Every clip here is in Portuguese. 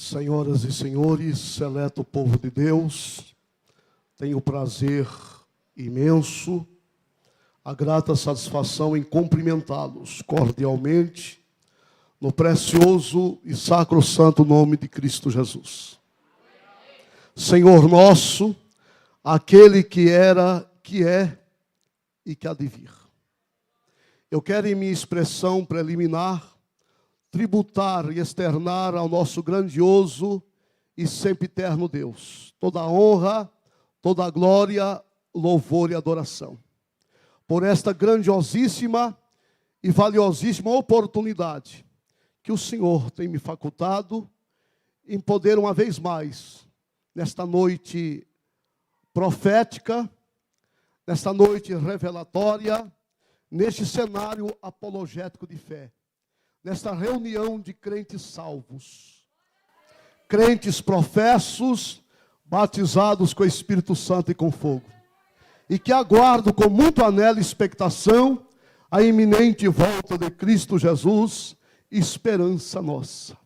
Senhoras e senhores, seleto povo de Deus, tenho o prazer imenso, a grata satisfação em cumprimentá-los cordialmente, no precioso e sacrosanto nome de Cristo Jesus. Senhor nosso, aquele que era, que é e que há de vir. Eu quero, em minha expressão preliminar, tributar e externar ao nosso grandioso e sempre eterno Deus toda a honra, toda a glória, louvor e adoração. Por esta grandiosíssima e valiosíssima oportunidade que o Senhor tem me facultado em poder uma vez mais, nesta noite profética, nesta noite revelatória, neste cenário apologético de fé, nesta reunião de crentes salvos, crentes professos, batizados com o Espírito Santo e com fogo, e que aguardam com muito anelo e expectação a iminente volta de Cristo Jesus, esperança nossa.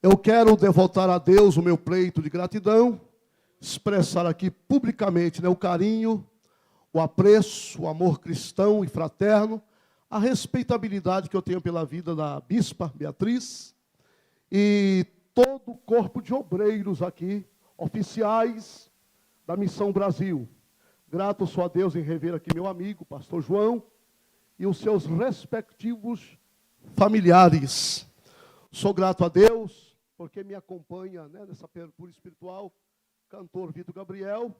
Eu quero devotar a Deus o meu pleito de gratidão, expressar aqui publicamente o carinho, o apreço, o amor cristão e fraterno, a respeitabilidade que eu tenho pela vida da Bispa Beatriz e todo o corpo de obreiros aqui, oficiais da Missão Brasil. Grato sou a Deus em rever aqui meu amigo, pastor João, e os seus respectivos familiares. Sou grato a Deus, porque me acompanha nessa percurso espiritual, cantor Vitor Gabriel,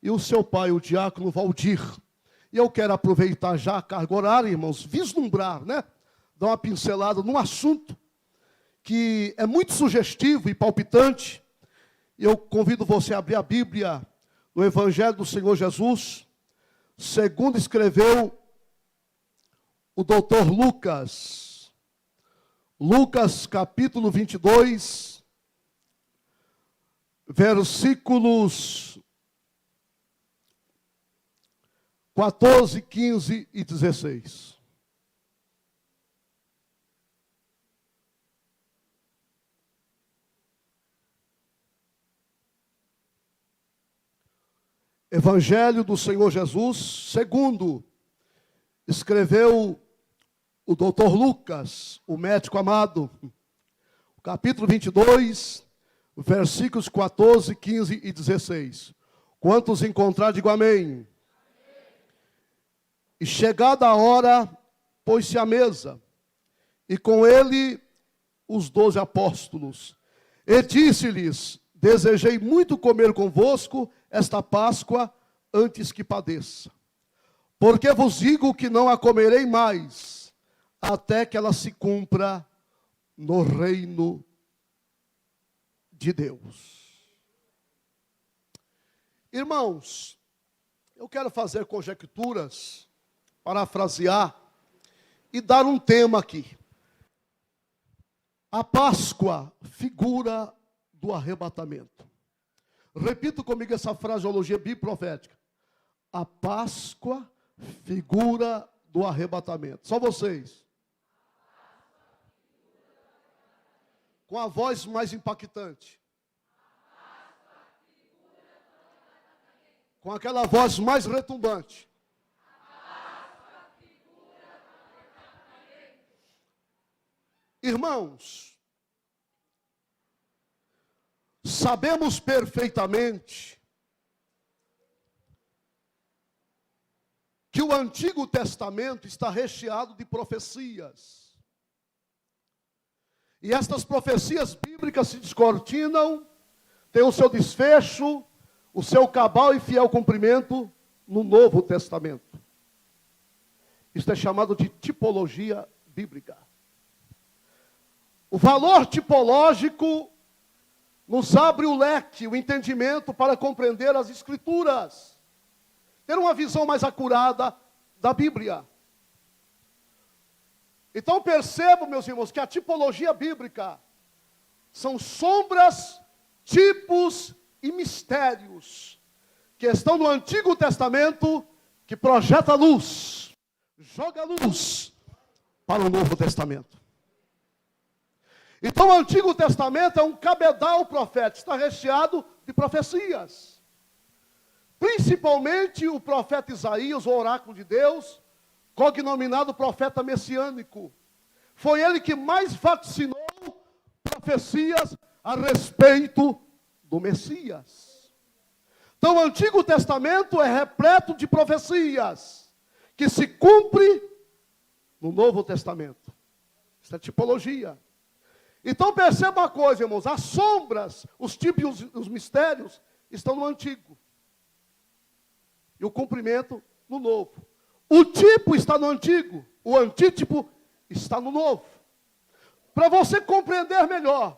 e o seu pai, o diácono Valdir. E eu quero aproveitar já a carga horária, irmãos, vislumbrar, dar uma pincelada num assunto que é muito sugestivo e palpitante. E eu convido você a abrir a Bíblia no Evangelho do Senhor Jesus, segundo escreveu o doutor Lucas. Lucas capítulo 22, versículos 14, 15 e 16. Evangelho do Senhor Jesus, segundo escreveu o doutor Lucas, o médico amado, capítulo 22, versículos 14, 15 e 16. Quantos encontrar, digo amém. E chegada a hora, pôs-se à mesa, e com ele os 12 apóstolos. E disse-lhes: desejei muito comer convosco esta Páscoa antes que padeça. Porque vos digo que não a comerei mais, até que ela se cumpra no reino de Deus. Irmãos, eu quero fazer conjecturas, parafrasear e dar um tema aqui. A Páscoa, figura do arrebatamento. Repito comigo essa fraseologia biprofética. A Páscoa, figura do arrebatamento. Só vocês. Com a voz mais impactante. Com aquela voz mais retumbante. Irmãos, sabemos perfeitamente que o Antigo Testamento está recheado de profecias. E estas profecias bíblicas se descortinam, têm o seu desfecho, o seu cabal e fiel cumprimento no Novo Testamento. Isto é chamado de tipologia bíblica. O valor tipológico nos abre o leque, o entendimento para compreender as Escrituras. Ter uma visão mais acurada da Bíblia. Então percebo, meus irmãos, que a tipologia bíblica são sombras, tipos e mistérios que estão no Antigo Testamento, que projeta luz, joga luz para o Novo Testamento. Então o Antigo Testamento é um cabedal profético, está recheado de profecias. Principalmente o profeta Isaías, o oráculo de Deus, cognominado profeta messiânico. Foi ele que mais vaticinou profecias a respeito do Messias. Então o Antigo Testamento é repleto de profecias que se cumpre no Novo Testamento. Isso é tipologia. Então perceba uma coisa, irmãos, as sombras, os tipos e os mistérios estão no Antigo. E o cumprimento no Novo. O tipo está no Antigo, o antítipo está no Novo. Para você compreender melhor,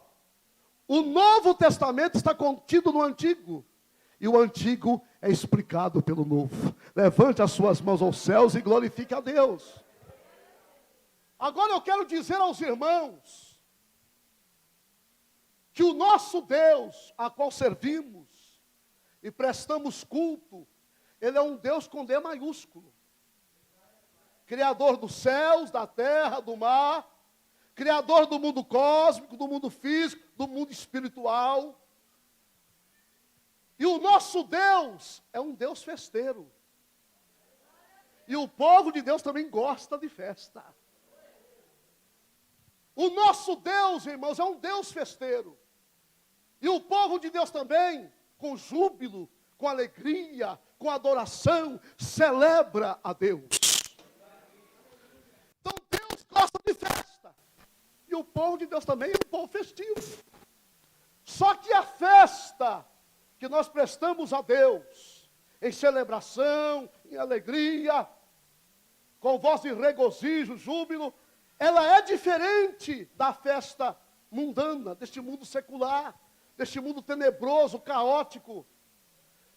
o Novo Testamento está contido no Antigo. E o Antigo é explicado pelo Novo. Levante as suas mãos aos céus e glorifique a Deus. Agora eu quero dizer aos irmãos que o nosso Deus, a qual servimos e prestamos culto, ele é um Deus com D maiúsculo. Criador dos céus, da terra, do mar, Criador do mundo cósmico, do mundo físico, do mundo espiritual. E o nosso Deus é um Deus festeiro. E o povo de Deus também gosta de festa. O nosso Deus, irmãos, é um Deus festeiro. E o povo de Deus também, com júbilo, com alegria, com adoração, celebra a Deus. Então Deus gosta de festa. E o povo de Deus também é um povo festivo. Só que a festa que nós prestamos a Deus, em celebração, em alegria, com voz de regozijo, júbilo, ela é diferente da festa mundana, deste mundo secular, deste mundo tenebroso, caótico.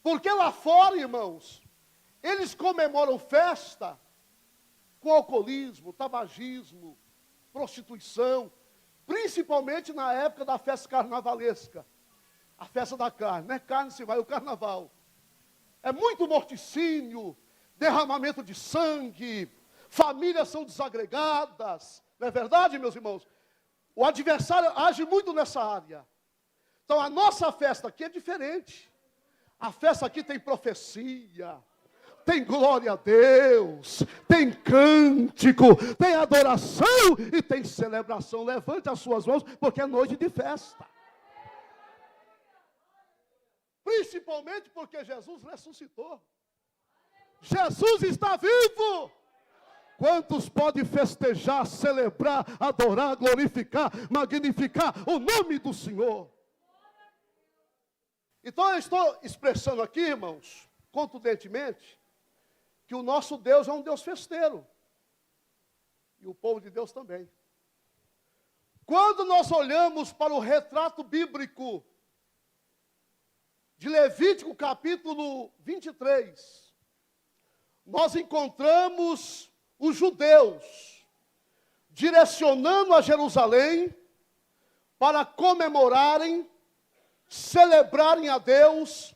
Porque lá fora, irmãos, eles comemoram festa com alcoolismo, tabagismo, prostituição, principalmente na época da festa carnavalesca, a festa da carne, não é carne se vai, o carnaval. É muito morticínio, derramamento de sangue, famílias são desagregadas, não é verdade, meus irmãos? O adversário age muito nessa área. Então a nossa festa aqui é diferente. A festa aqui tem profecia, tem glória a Deus, tem cântico, tem adoração e tem celebração. Levante as suas mãos, porque é noite de festa. Principalmente porque Jesus ressuscitou. Jesus está vivo. Quantos podem festejar, celebrar, adorar, glorificar, magnificar o nome do Senhor? Então eu estou expressando aqui, irmãos, contundentemente, que o nosso Deus é um Deus festeiro. E o povo de Deus também. Quando nós olhamos para o retrato bíblico de Levítico capítulo 23, nós encontramos os judeus direcionando a Jerusalém para comemorarem, celebrarem a Deus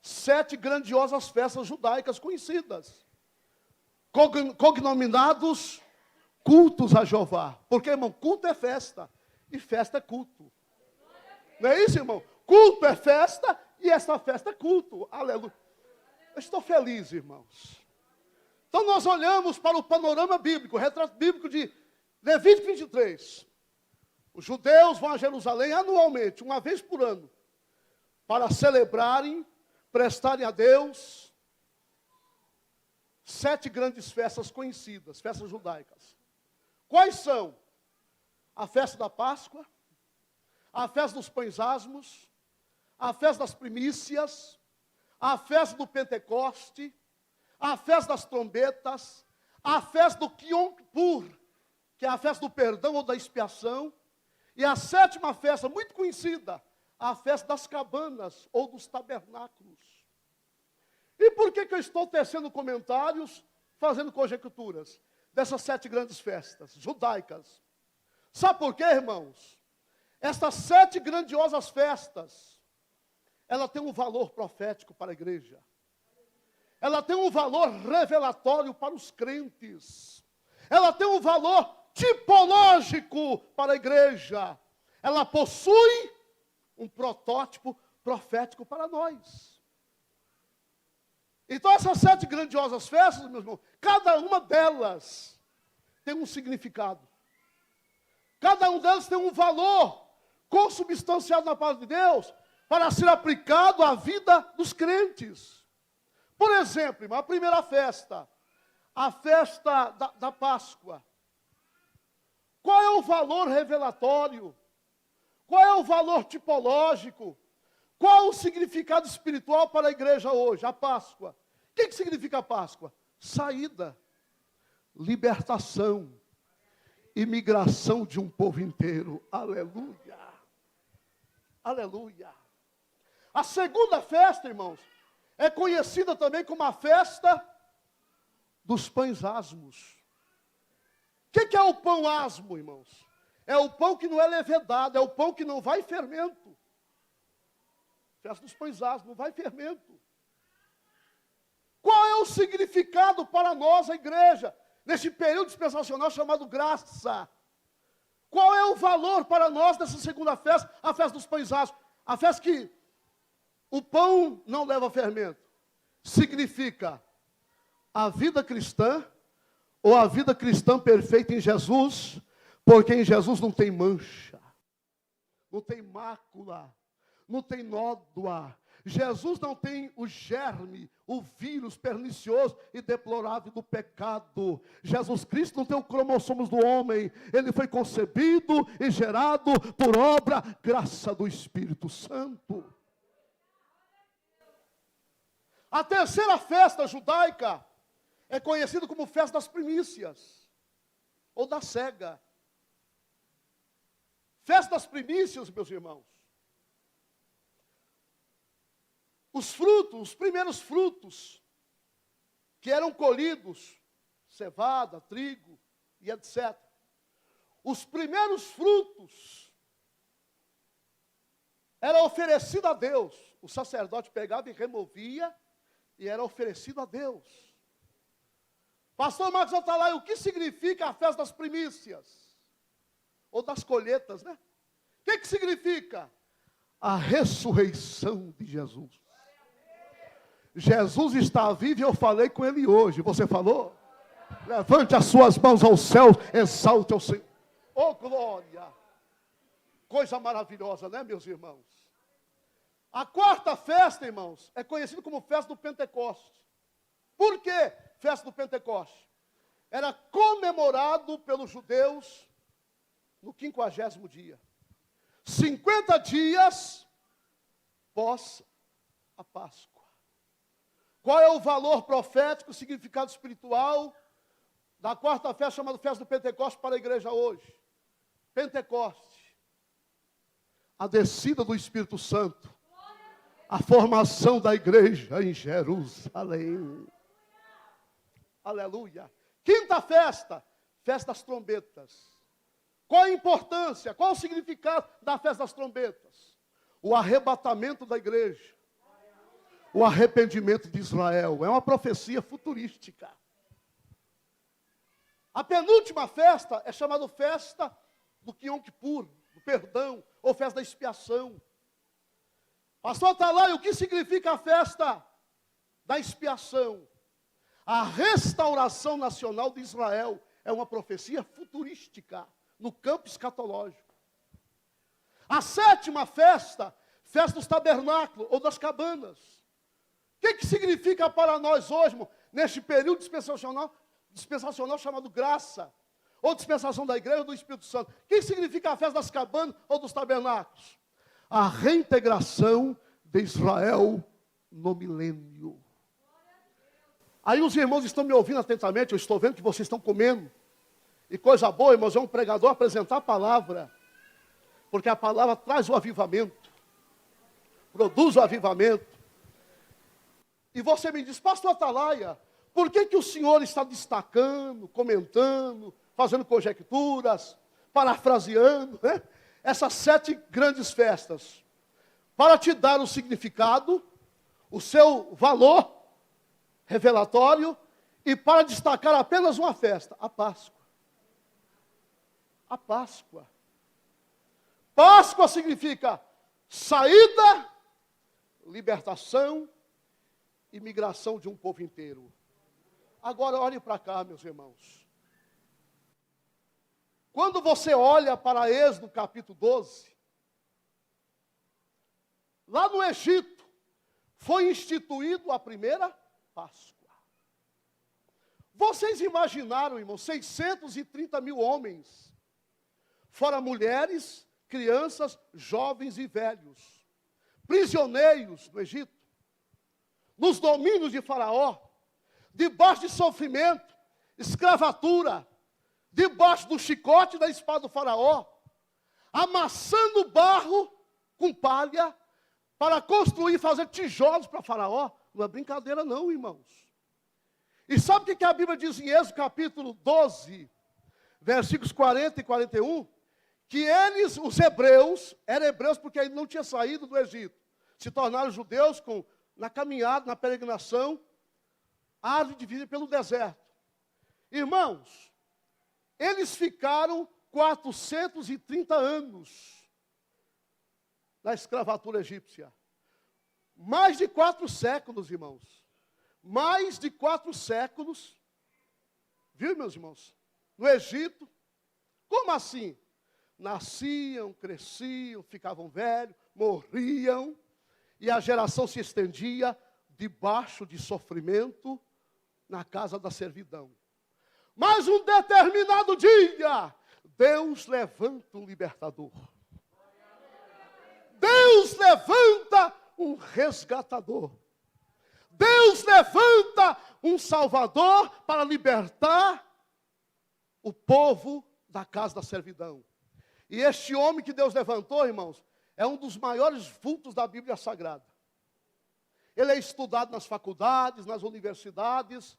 7 grandiosas festas judaicas conhecidas, cognominados cultos a Jeová. Porque, irmão, culto é festa e festa é culto. Não é isso, irmão? Culto é festa e essa festa é culto. Aleluia. Eu estou feliz, irmãos. Então nós olhamos para o panorama bíblico, o retrato bíblico de Levítico 23. Os judeus vão a Jerusalém anualmente, uma vez por ano, para celebrarem, prestarem a Deus 7 grandes festas conhecidas, festas judaicas. Quais são? A festa da Páscoa, a festa dos pães asmos, a festa das primícias, a festa do Pentecoste, a festa das trombetas, a festa do Yom Kippur, que é a festa do perdão ou da expiação, e a 7ª festa, muito conhecida, a festa das cabanas ou dos tabernáculos. E por que eu estou tecendo comentários, fazendo conjecturas dessas 7 grandes festas judaicas? Sabe por quê, irmãos? Estas 7 grandiosas festas, ela tem um valor profético para a igreja. Ela tem um valor revelatório para os crentes. Ela tem um valor tipológico para a igreja. ela possui um protótipo profético para nós. Então essas 7 grandiosas festas, meus irmãos, cada uma delas tem um significado. Cada um delas tem um valor consubstanciado na palavra de Deus para ser aplicado à vida dos crentes. Por exemplo, irmão, a primeira festa, a festa da Páscoa. Qual é o valor revelatório? Qual é o valor tipológico? Qual é o significado espiritual para a igreja hoje, a Páscoa? O que significa a Páscoa? Saída, libertação, imigração de um povo inteiro. Aleluia! Aleluia! A segunda festa, irmãos, é conhecida também como a festa dos pães asmos. O que é o pão asmo, irmãos? É o pão que não é levedado, é o pão que não vai fermento. Festa dos pães asmos, não vai fermento. Qual é o significado para nós, a igreja, nesse período dispensacional chamado graça? Qual é o valor para nós dessa segunda festa, a festa dos pães asmos? A festa que o pão não leva fermento. Significa a vida cristã, ou a vida cristã perfeita em Jesus, porque em Jesus não tem mancha, não tem mácula, não tem nódoa. Jesus não tem o germe, o vírus pernicioso e deplorável do pecado. Jesus Cristo não tem o cromossomos do homem. Ele foi concebido e gerado por obra, graça do Espírito Santo. A terceira festa judaica é conhecida como festa das primícias, ou da cega. Festa das primícias, meus irmãos. Os frutos, os primeiros frutos que eram colhidos, cevada, trigo e etc. Os primeiros frutos eram oferecidos a Deus. O sacerdote pegava e removia e era oferecido a Deus. Pastor Marcos Atalaia, o que significa a festa das primícias? Ou das colheitas, né? O que significa? A ressurreição de Jesus. Jesus está vivo e eu falei com ele hoje. Você falou? Levante as suas mãos ao céu, exalte ao Senhor. Oh, glória! Coisa maravilhosa, né, meus irmãos? A quarta festa, irmãos, é conhecida como festa do Pentecoste. Por que festa do Pentecoste? Era comemorado pelos judeus no 50º dia. 50 dias pós a Páscoa. Qual é o valor profético, significado espiritual da quarta festa, chamada festa do Pentecoste para a igreja hoje? Pentecoste, a descida do Espírito Santo, a formação da igreja em Jerusalém. Aleluia. Quinta festa, festa das trombetas. Qual a importância, qual o significado da festa das trombetas? O arrebatamento da igreja. O arrependimento de Israel. É uma profecia futurística. A penúltima festa é chamada festa do Yom Kippur, do perdão, ou festa da expiação. Pastor Atalaia, o que significa a festa da expiação? A restauração nacional de Israel é uma profecia futurística no campo escatológico. A sétima festa, festa dos tabernáculos ou das cabanas. O que significa para nós hoje, irmão, neste período dispensacional chamado graça, ou dispensação da igreja ou do Espírito Santo? O que significa a festa das cabanas ou dos tabernáculos? A reintegração de Israel no milênio. Aí os irmãos estão me ouvindo atentamente, eu estou vendo que vocês estão comendo. E coisa boa, irmãos, é um pregador apresentar a palavra. Porque a palavra traz o avivamento. Produz o avivamento. E você me diz, pastor Atalaia, por que o senhor está destacando, comentando, fazendo conjecturas, parafraseando, né? Essas 7 grandes festas? Para te dar o significado, o seu valor revelatório, e para destacar apenas uma festa, a Páscoa. A Páscoa. Páscoa significa saída, libertação e migração de um povo inteiro. Agora olhe para cá, meus irmãos. Quando você olha para Êxodo capítulo 12, lá no Egito, foi instituído a primeira Páscoa. Vocês imaginaram, irmãos, 630 mil homens, fora mulheres, crianças, jovens e velhos, prisioneiros no Egito, nos domínios de Faraó, debaixo de sofrimento, escravatura, debaixo do chicote da espada do Faraó, amassando barro com palha para construir e fazer tijolos para Faraó. Não é brincadeira não, irmãos. E sabe o que a Bíblia diz em Êxodo capítulo 12, versículos 40 e 41? Que eles, os hebreus, eram hebreus porque ainda não tinham saído do Egito, se tornaram judeus na caminhada, na peregrinação, árduo de vida pelo deserto. Irmãos, eles ficaram 430 anos na escravatura egípcia. Mais de 4 séculos, irmãos. Mais de 4 séculos. Viu, meus irmãos? No Egito. Como assim? Nasciam, cresciam, ficavam velhos, morriam. E a geração se estendia debaixo de sofrimento na casa da servidão. Mas um determinado dia, Deus levanta um libertador. Deus levanta um resgatador. Deus levanta um salvador para libertar o povo da casa da servidão. E este homem que Deus levantou, irmãos, é um dos maiores vultos da Bíblia Sagrada. Ele é estudado nas faculdades, nas universidades.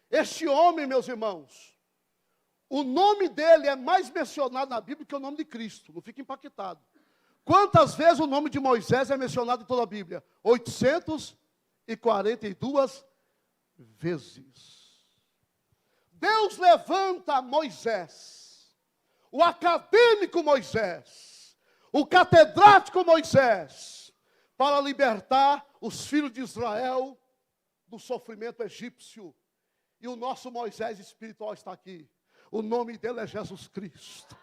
Este homem, meus irmãos, o nome dele é mais mencionado na Bíblia que o nome de Cristo. Não fique impactado. Quantas vezes o nome de Moisés é mencionado em toda a Bíblia? 842 vezes. Deus levanta Moisés, o acadêmico Moisés, o catedrático Moisés, para libertar os filhos de Israel do sofrimento egípcio. E o nosso Moisés espiritual está aqui. O nome dele é Jesus Cristo.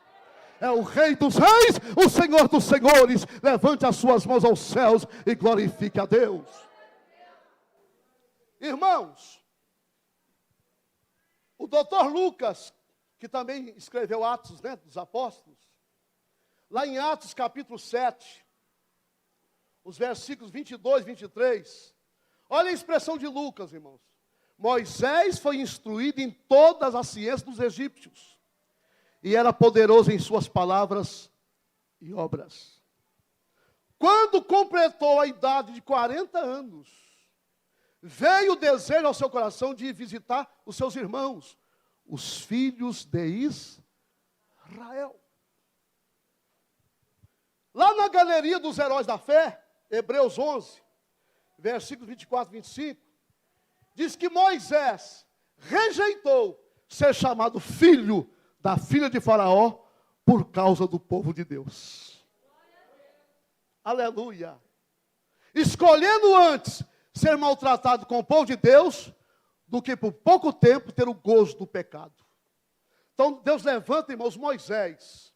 É o Rei dos Reis, o Senhor dos Senhores. Levante as suas mãos aos céus e glorifique a Deus. Irmãos, o doutor Lucas, que também escreveu Atos, né, dos Apóstolos, lá em Atos capítulo 7, os versículos 22 e 23, olha a expressão de Lucas, irmãos. Moisés foi instruído em todas as ciências dos egípcios, e era poderoso em suas palavras e obras. Quando completou a idade de 40 anos, veio o desejo ao seu coração de visitar os seus irmãos, os filhos de Israel. Lá na galeria dos heróis da fé, Hebreus 11, versículos 24 e 25, diz que Moisés rejeitou ser chamado filho da filha de Faraó por causa do povo de Deus. Aleluia. Escolhendo antes ser maltratado com o povo de Deus, do que por pouco tempo ter o gozo do pecado. Então Deus levanta, irmãos, Moisés.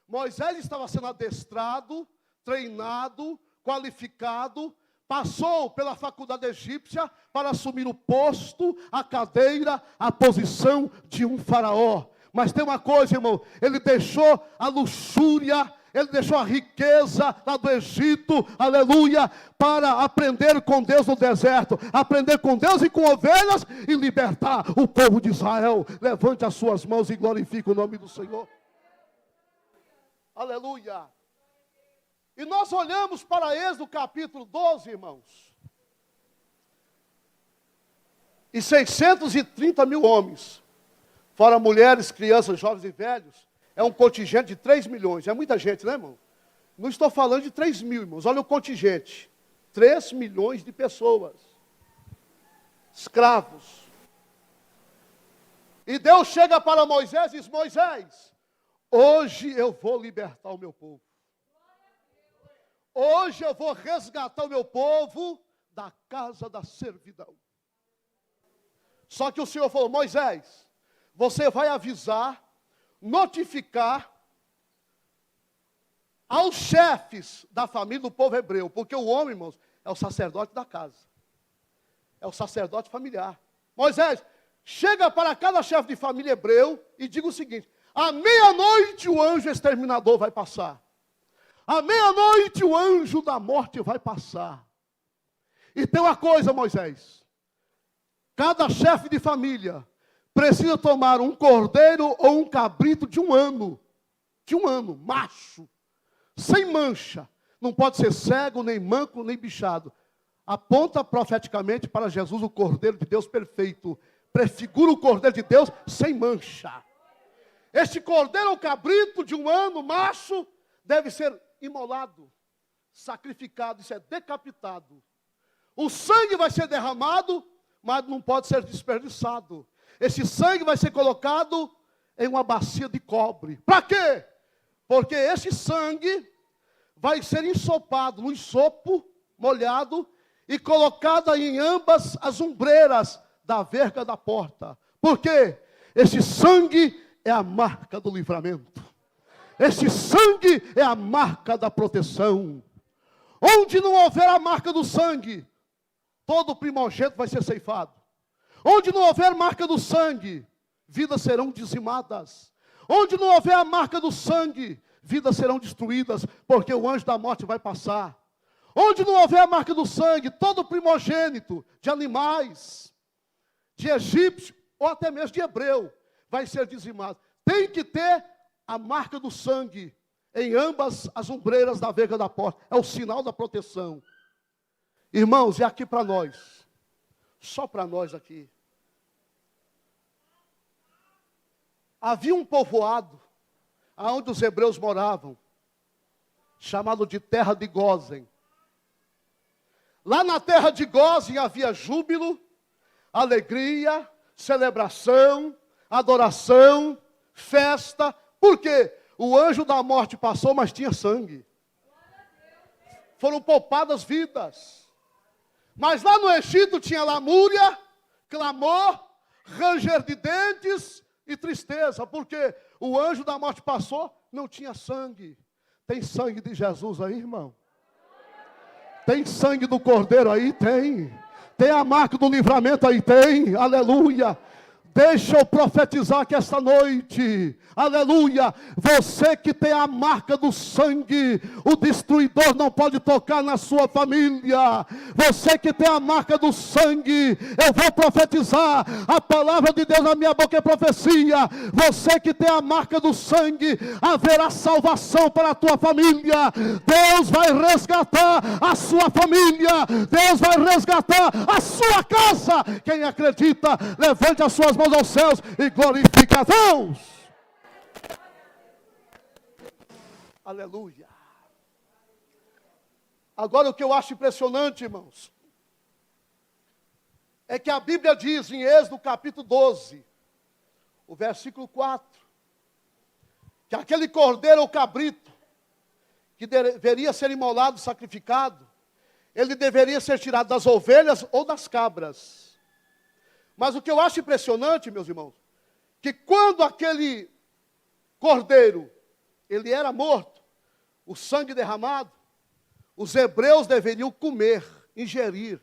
Moisés estava sendo adestrado, treinado, qualificado, passou pela faculdade egípcia para assumir o posto, a cadeira, a posição de um faraó. Mas tem uma coisa, irmão, ele deixou a luxúria, ele deixou a riqueza lá do Egito, aleluia, para aprender com Deus no deserto, aprender com Deus e com ovelhas e libertar o povo de Israel. Levante as suas mãos e glorifique o nome do Senhor. Aleluia. E nós olhamos para Êxodo capítulo 12, irmãos. E 630 mil homens, fora mulheres, crianças, jovens e velhos, é um contingente de 3 milhões. É muita gente, né, irmão? Não estou falando de 3 mil, irmãos. Olha o contingente. 3 milhões de pessoas. Escravos. E Deus chega para Moisés e diz: Moisés, hoje eu vou libertar o meu povo. Hoje eu vou resgatar o meu povo da casa da servidão. Só que o Senhor falou: Moisés, você vai avisar, notificar aos chefes da família do povo hebreu, porque o homem, irmãos, é o sacerdote da casa, é o sacerdote familiar. Moisés, chega para cada chefe de família hebreu e diga o seguinte: à meia-noite o anjo exterminador vai passar, à meia-noite o anjo da morte vai passar. E tem uma coisa, Moisés, cada chefe de família precisa tomar um cordeiro ou um cabrito de um ano, macho, sem mancha, não pode ser cego, nem manco, nem bichado. Aponta profeticamente para Jesus, o Cordeiro de Deus perfeito, prefigura o Cordeiro de Deus sem mancha. Este cordeiro ou cabrito de um ano, macho, deve ser imolado, sacrificado, isso é decapitado. O sangue vai ser derramado, mas não pode ser desperdiçado. Esse sangue vai ser colocado em uma bacia de cobre. Para quê? Porque esse sangue vai ser ensopado no ensopo molhado e colocado em ambas as ombreiras da verga da porta. Por quê? Esse sangue é a marca do livramento. Esse sangue é a marca da proteção. Onde não houver a marca do sangue, todo primogênito vai ser ceifado. Onde não houver marca do sangue, vidas serão dizimadas. Onde não houver a marca do sangue, vidas serão destruídas, porque o anjo da morte vai passar. Onde não houver a marca do sangue, todo primogênito de animais, de egípcio, ou até mesmo de hebreu, vai ser dizimado. Tem que ter a marca do sangue em ambas as ombreiras da verga da porta. É o sinal da proteção. Irmãos, e aqui para nós, só para nós aqui, havia um povoado, onde os hebreus moravam, chamado de terra de Gósen. Lá na terra de Gósen havia júbilo, alegria, celebração, adoração, festa. Por quê? O anjo da morte passou, mas tinha sangue. Foram poupadas vidas. Mas lá no Egito tinha lamúria, clamor, ranger de dentes e tristeza. Porque o anjo da morte passou, não tinha sangue. Tem sangue de Jesus aí, irmão? Tem sangue do Cordeiro aí? Tem. Tem a marca do livramento aí? Tem. Aleluia. Deixa eu profetizar que esta noite, aleluia, você que tem a marca do sangue, o destruidor não pode tocar na sua família. Você que tem a marca do sangue, eu vou profetizar, a palavra de Deus na minha boca é profecia. Você que tem a marca do sangue, haverá salvação para a tua família. Deus vai resgatar a sua família, Deus vai resgatar a sua casa. Quem acredita, levante as suas mãos aos céus e glorifica a Deus. Aleluia. Agora o que eu acho impressionante, irmãos, é que a Bíblia diz em Êxodo capítulo 12, o versículo 4, que aquele cordeiro ou cabrito, que deveria ser imolado, sacrificado, ele deveria ser tirado das ovelhas ou das cabras. Mas o que eu acho impressionante, meus irmãos, que quando aquele cordeiro, ele era morto, o sangue derramado, os hebreus deveriam comer, ingerir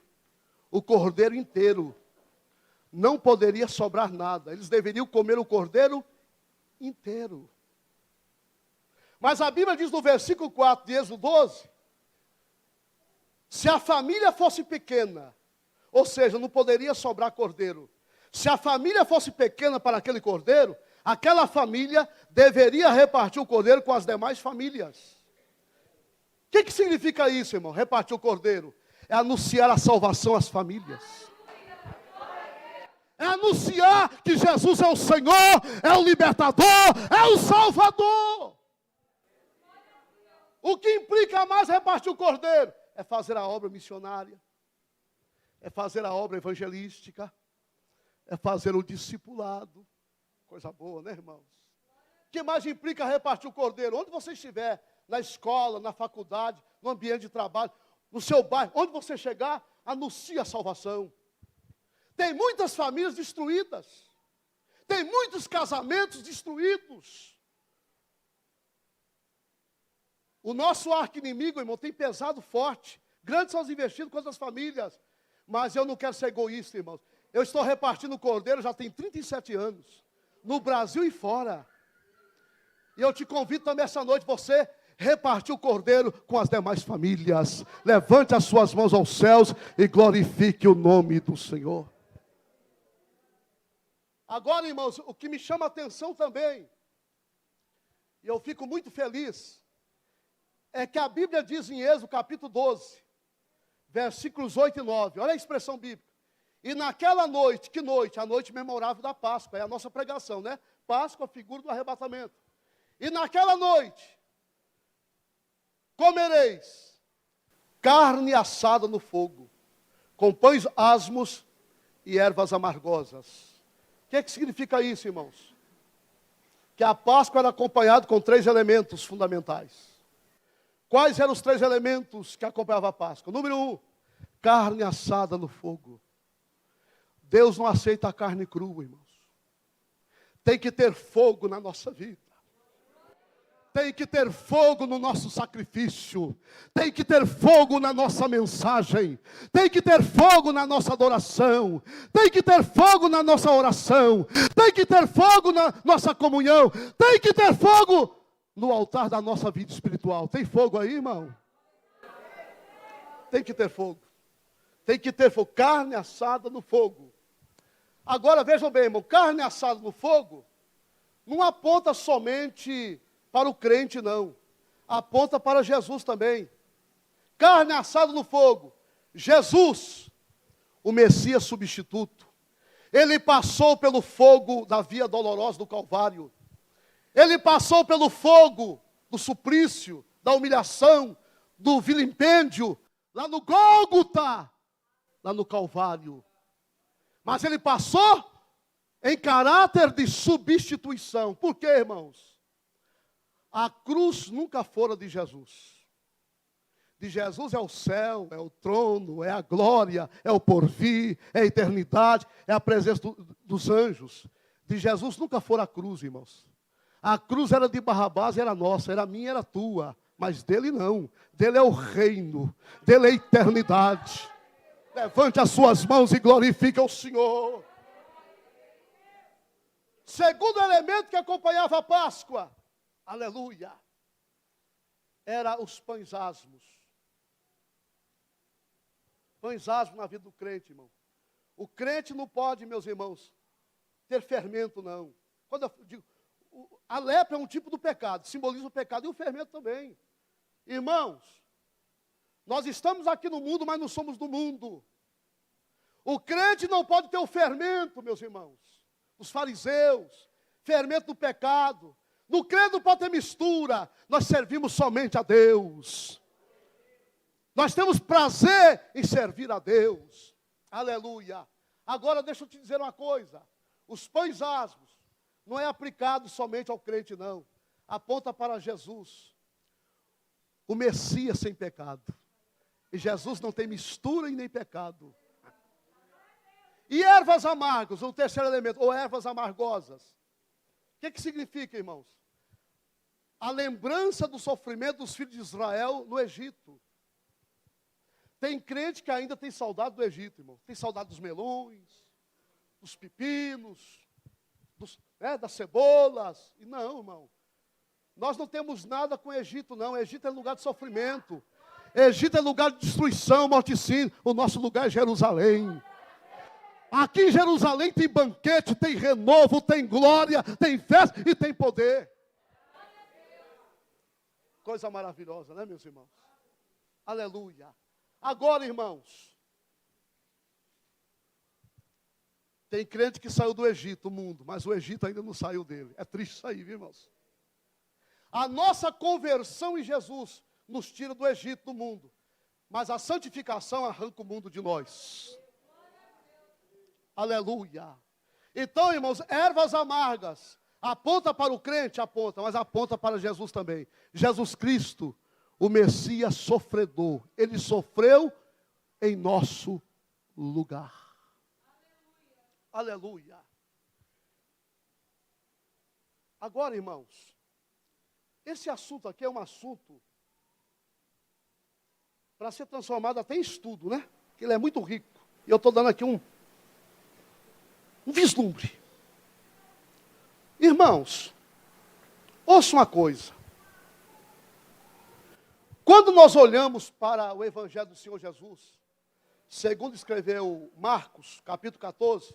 o cordeiro inteiro. Não poderia sobrar nada. Eles deveriam comer o cordeiro inteiro. Mas a Bíblia diz no versículo 4 de Êxodo 12, se a família fosse pequena, ou seja, não poderia sobrar cordeiro. Se a família fosse pequena para aquele cordeiro, aquela família deveria repartir o cordeiro com as demais famílias. O que significa isso, irmão? Repartir o cordeiro é anunciar a salvação às famílias. É anunciar que Jesus é o Senhor, é o libertador, é o Salvador. O que implica mais repartir o cordeiro? É fazer a obra missionária, é fazer a obra evangelística, é fazer o discipulado. Coisa boa, né, irmãos? O que mais implica repartir o cordeiro? Onde você estiver, na escola, na faculdade, no ambiente de trabalho, no seu bairro, onde você chegar, anuncie a salvação. Tem muitas famílias destruídas. Tem muitos casamentos destruídos. O nosso arqui-inimigo, irmão, tem pesado forte. Grandes são os investidos contra as famílias. Mas eu não quero ser egoísta, irmãos. Eu estou repartindo o cordeiro já tem 37 anos. No Brasil e fora. E eu te convido também essa noite, você repartir o cordeiro com as demais famílias. Levante as suas mãos aos céus e glorifique o nome do Senhor. Agora, irmãos, o que me chama a atenção também, e eu fico muito feliz, é que a Bíblia diz em Êxodo capítulo 12, versículos 8 e 9, olha a expressão bíblica. E naquela noite, que noite? A noite memorável da Páscoa, é a nossa pregação, né? Páscoa, figura do arrebatamento. E naquela noite, comereis carne assada no fogo, com pães asmos e ervas amargosas. O que significa isso, irmãos? Que a Páscoa era acompanhada com 3 elementos fundamentais. Quais eram os 3 elementos que acompanhavam a Páscoa? Número 1, carne assada no fogo. Deus não aceita a carne crua, irmãos. Tem que ter fogo na nossa vida. Tem que ter fogo no nosso sacrifício. Tem que ter fogo na nossa mensagem. Tem que ter fogo na nossa adoração. Tem que ter fogo na nossa oração. Tem que ter fogo na nossa comunhão. Tem que ter fogo no altar da nossa vida espiritual. Tem fogo aí, irmão? Tem que ter fogo. Tem que ter fogo. Carne assada no fogo. Agora vejam bem, irmão. Carne assada no fogo não aponta somente para o crente, não. Aponta para Jesus também. Carne assada no fogo. Jesus, o Messias substituto. Ele passou pelo fogo da via dolorosa do Calvário. Ele passou pelo fogo do suplício, da humilhação, do vilipêndio, lá no Gólgota, lá no Calvário. Mas ele passou em caráter de substituição. Por quê, irmãos? A cruz nunca fora de Jesus. De Jesus é o céu, é o trono, é a glória, é o porvir, é a eternidade, é a presença dos anjos. De Jesus nunca fora a cruz, irmãos. A cruz era de Barrabás, era nossa, era minha, era tua. Mas dele não. Dele é o reino, dele é a eternidade. Levante as suas mãos e glorifique o Senhor. Segundo elemento que acompanhava a Páscoa, aleluia, era os pães asmos. Pães asmos na vida do crente, irmão. O crente não pode, meus irmãos, ter fermento, não. Quando eu digo, a lepra é um tipo do pecado, simboliza o pecado e o fermento também. Irmãos, nós estamos aqui no mundo, mas não somos do mundo. O crente não pode ter o fermento, meus irmãos, os fariseus, fermento do pecado. No crente não pode ter mistura. Nós servimos somente a Deus. Nós temos prazer em servir a Deus. Aleluia. Agora deixa eu te dizer uma coisa. Os pães asmos não é aplicado somente ao crente, não. Aponta para Jesus. O Messias sem pecado. E Jesus não tem mistura e nem pecado. E ervas amargas, o terceiro elemento, ou ervas amargosas. O que significa, irmãos? A lembrança do sofrimento dos filhos de Israel no Egito. Tem crente que ainda tem saudade do Egito, irmão. Tem saudade dos melões, dos pepinos, das cebolas. E não, irmão. Nós não temos nada com o Egito, não. O Egito é lugar de sofrimento. Egito é lugar de destruição, morticínio. O nosso lugar é Jerusalém. Aqui em Jerusalém tem banquete, tem renovo, tem glória, tem festa e tem poder. Coisa maravilhosa, né, meus irmãos? Aleluia. Agora, irmãos, tem crente que saiu do Egito, o mundo, mas o Egito ainda não saiu dele. É triste isso aí, viu, irmãos? A nossa conversão em Jesus nos tira do Egito, do mundo. Mas a santificação arranca o mundo de nós. Aleluia. Então, irmãos, ervas amargas Aponta para o crente? Aponta, mas aponta para Jesus também. Jesus Cristo, o Messias sofredor. Ele sofreu em nosso lugar. Aleluia. Agora, irmãos, esse assunto aqui é um assunto para ser transformado até em estudo, né? Porque ele é muito rico. E eu estou dando aqui um vislumbre. Irmãos, ouça uma coisa. Quando nós olhamos para o Evangelho do Senhor Jesus, segundo escreveu Marcos, capítulo 14,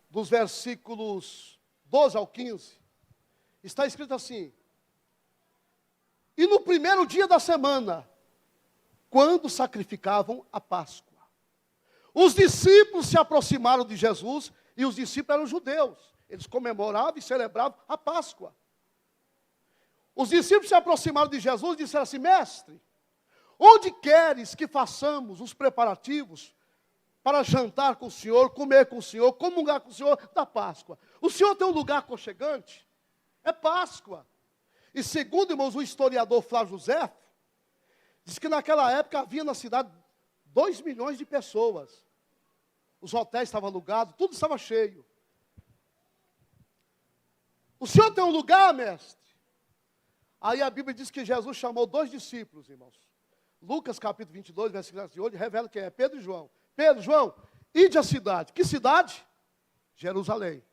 dos versículos 12 ao 15, está escrito assim: e no primeiro dia da semana, quando sacrificavam a Páscoa, os discípulos se aproximaram de Jesus, e os discípulos eram judeus. Eles comemoravam e celebravam a Páscoa. Os discípulos se aproximaram de Jesus e disseram assim: mestre, onde queres que façamos os preparativos para jantar com o Senhor, comer com o Senhor, comungar com o Senhor da Páscoa? O Senhor tem um lugar aconchegante? É Páscoa. E segundo, irmãos, o historiador Flávio José diz que naquela época havia na cidade 2 milhões de pessoas. Os hotéis estavam alugados, tudo estava cheio. O Senhor tem um lugar, mestre? Aí a Bíblia diz que Jesus chamou 2 discípulos, irmãos. Lucas capítulo 22, versículo 8, revela quem é: Pedro e João. Pedro, João, ide à cidade. Que cidade? Jerusalém.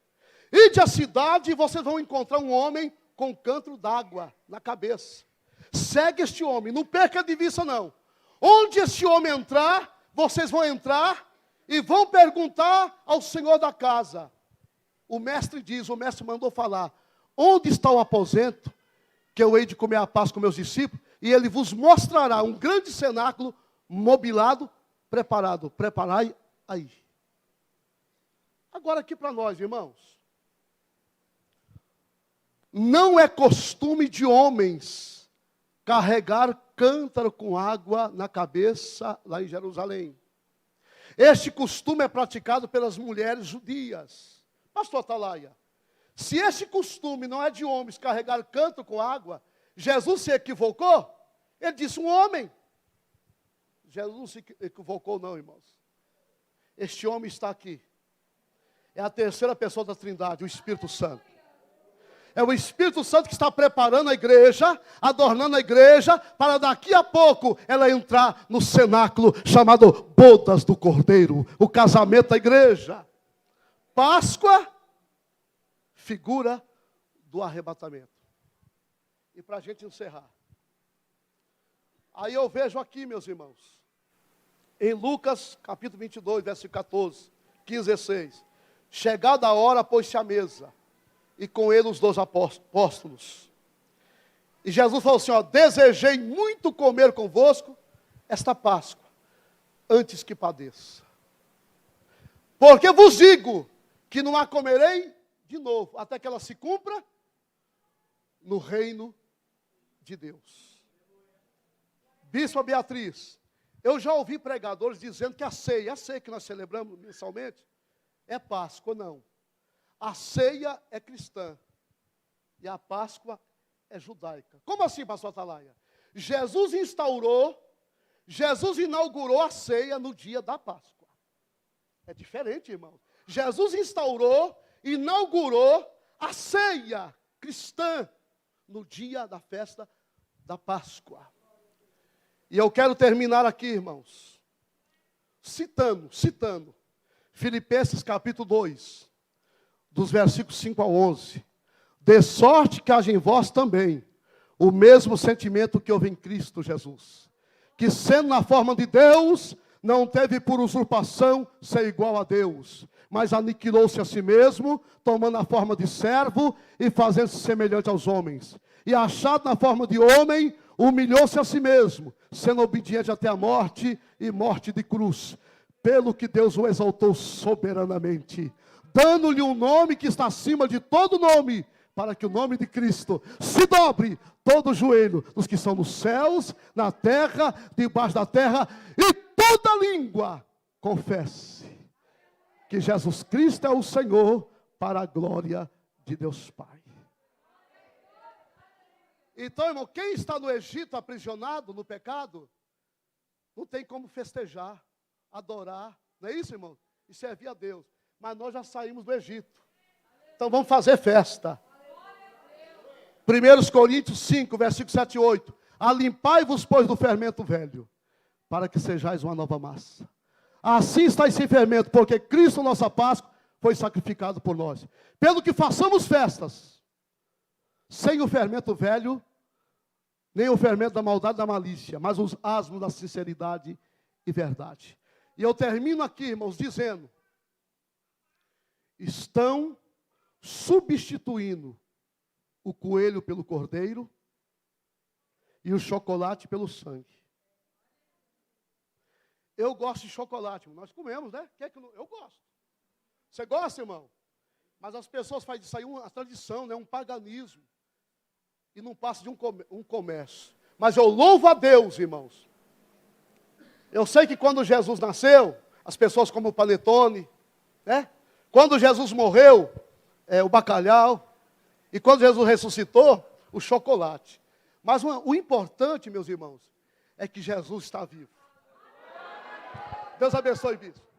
Ide à cidade e vocês vão encontrar um homem com um cântaro d'água na cabeça. Segue este homem, não perca de vista não. Onde este homem entrar, vocês vão entrar e vão perguntar ao senhor da casa. O mestre mandou falar: onde está o aposento que eu hei de comer a Páscoa com meus discípulos? E ele vos mostrará um grande cenáculo mobilado, preparado. Preparai aí. Agora aqui para nós, irmãos. Não é costume de homens carregar cântaro com água na cabeça lá em Jerusalém. Este costume é praticado pelas mulheres judias. Pastor Atalaia, se esse costume não é de homens carregar cântaro com água, Jesus se equivocou? Ele disse um homem. Jesus não se equivocou não, irmãos. Este homem está aqui. É a terceira pessoa da Trindade, o Espírito Santo. É o Espírito Santo que está preparando a igreja, adornando a igreja, para daqui a pouco ela entrar no cenáculo chamado Bodas do Cordeiro, o casamento da igreja. Páscoa, figura do arrebatamento. E para a gente encerrar. Aí eu vejo aqui, meus irmãos, em Lucas capítulo 22, versículo 14, 15 e 16. Chegada a hora, pôs-se à mesa, e com ele os 12 apóstolos. E Jesus falou assim: ó, desejei muito comer convosco esta Páscoa, antes que padeça. Porque vos digo que não a comerei de novo, até que ela se cumpra no reino de Deus. Bispa Beatriz, eu já ouvi pregadores dizendo que a ceia que nós celebramos mensalmente, é Páscoa. Não. A ceia é cristã e a Páscoa é judaica. Como assim, pastor Atalaia? Jesus inaugurou a ceia no dia da Páscoa. É diferente, irmão. Jesus inaugurou a ceia cristã no dia da festa da Páscoa. E eu quero terminar aqui, irmãos, citando Filipenses capítulo 2, dos versículos 5 ao 11. De sorte que haja em vós também o mesmo sentimento que houve em Cristo Jesus, que sendo na forma de Deus, não teve por usurpação ser igual a Deus, mas aniquilou-se a si mesmo, tomando a forma de servo e fazendo-se semelhante aos homens. E achado na forma de homem, humilhou-se a si mesmo, sendo obediente até a morte e morte de cruz. Pelo que Deus o exaltou soberanamente, dando-lhe um nome que está acima de todo nome, para que o nome de Cristo se dobre todo o joelho dos que estão nos céus, na terra, debaixo da terra, e toda língua confesse que Jesus Cristo é o Senhor, para a glória de Deus Pai. Então, irmão, quem está no Egito aprisionado no pecado, não tem como festejar, adorar, não é isso, irmão? E servir a Deus. Mas nós já saímos do Egito. Então vamos fazer festa. 1 Coríntios 5, versículo 7 e 8. Alimpai-vos, pois, do fermento velho, para que sejais uma nova massa. Assim estáis sem fermento, porque Cristo, nossa Páscoa, foi sacrificado por nós. Pelo que façamos festas, sem o fermento velho, nem o fermento da maldade e da malícia, mas os asmos da sinceridade e verdade. E eu termino aqui, irmãos, dizendo: estão substituindo o coelho pelo cordeiro e o chocolate pelo sangue. Eu gosto de chocolate, nós comemos, né? Quer que eu gosto. Você gosta, irmão? Mas as pessoas fazem disso aí uma tradição, né? Um paganismo. E não passa de um comércio. Mas eu louvo a Deus, irmãos. Eu sei que quando Jesus nasceu, as pessoas comem o panetone, né? Quando Jesus morreu, o bacalhau. E quando Jesus ressuscitou, o chocolate. Mas o importante, meus irmãos, é que Jesus está vivo. Deus abençoe, bispo.